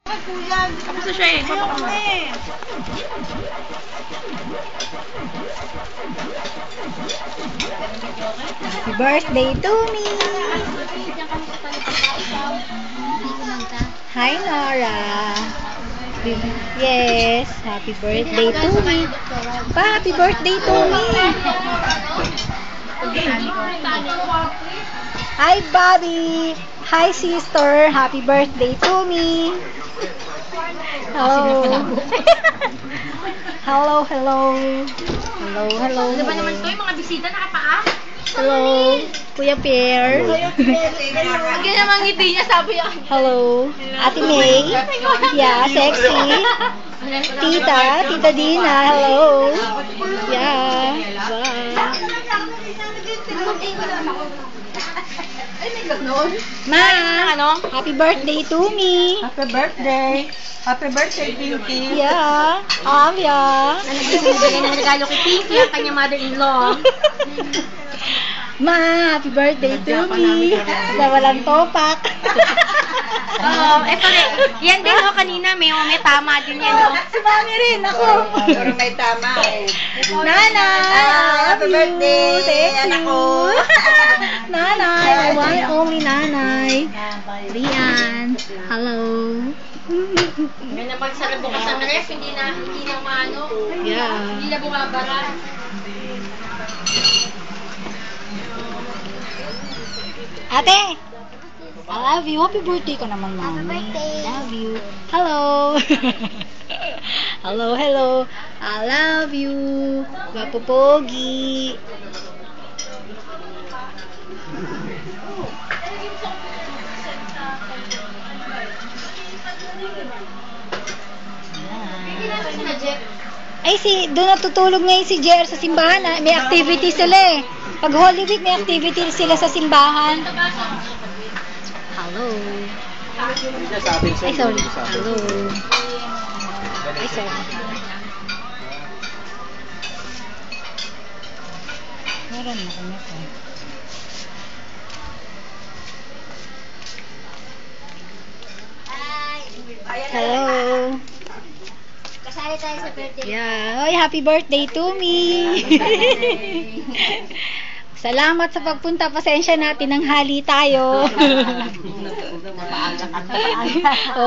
Kamusta siya eh? Papakama. Happy birthday to me! Hi, Nora! Yes, happy birthday to me! Pa, happy birthday to me! Hi, Bobby! Hi, sister! Happy birthday to me! Hello! Hello, hello! Hello, hello! Ano ba naman ito? Yung mga bisita nakapaa? Hello, Kuya Pierre. Ang ganda mga ngiti niya, sabi niya. Hello, Ate May. Yeah, sexy. Tita Dina. Hello. Yeah. Bye. Ma, happy birthday to me. Happy birthday! Happy birthday, Pinky! Yeah. Yeah. Nagbibigay ng regalo kay Pinky, ang kanyang mother-in-law. Ma, happy birthday to me. Na walang topak. Eto rin. Yan din o, kanina may tama din yan o. Si Mami rin, ako. Pero may tama eh. Nanay, Happy birthday, anak ko. Nanay, my one and only nanay. Rian, hello. May napagsara bukas ang ref, hindi na maano. Yeah. Hindi na bumabara. Ate, I love you. Happy birthday ka naman, Mami. Love you. Hello. Hello, hello. I love you. Gwapo pogi. Ay, doon natutulog ngayon si Jer sa simbahan. May activity sila eh. Pag Holy Week, may activity sila sa simbahan. Hello. Ay, sorry. Hello. Ay, sorry. Meron na kami ito. Hello. Kasali tayo sa birthday. Yeah. Oy, happy birthday to me. Salamat sa pagpunta. Pasensya natin ng hali tayo.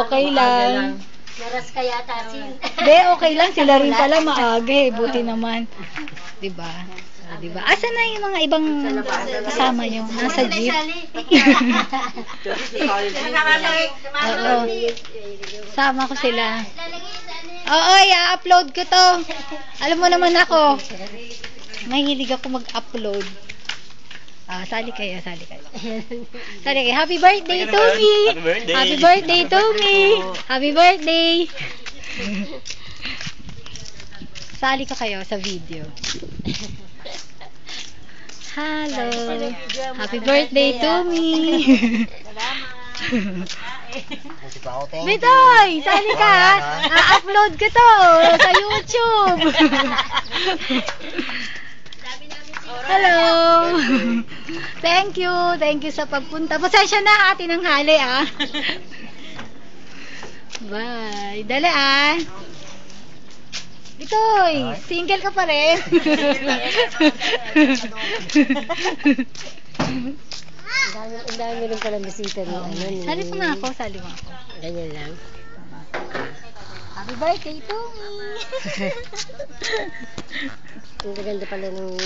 Okay lang. Naras ka yata sin. Hindi, okay lang. Sila rin pala maaga eh. Buti naman. Diba? Diba? Asa na yung mga ibang kasama nyo? Nasa jeep? Oo. Sama ko sila. Oo, i-upload ko to. Alam mo naman ako. Mahilig ako mag-upload. Sali kayo. Sali kayo. Happy birthday to me! Happy birthday to me! Happy birthday! Sali ko kayo sa video. Hello! Happy birthday to me! Bitoy! Sali ka! A-upload ko to sa YouTube! Hello! Thank you! Thank you sa pagpunta. Pasensya na ate ng hali Bye! Dali Bitoy! Single ka pa rin! Ang dami rin pala bisita ng Sali mo na ako, sali mo ako. Ganyan lang. Happy birthday to me! Ang ganda pala ng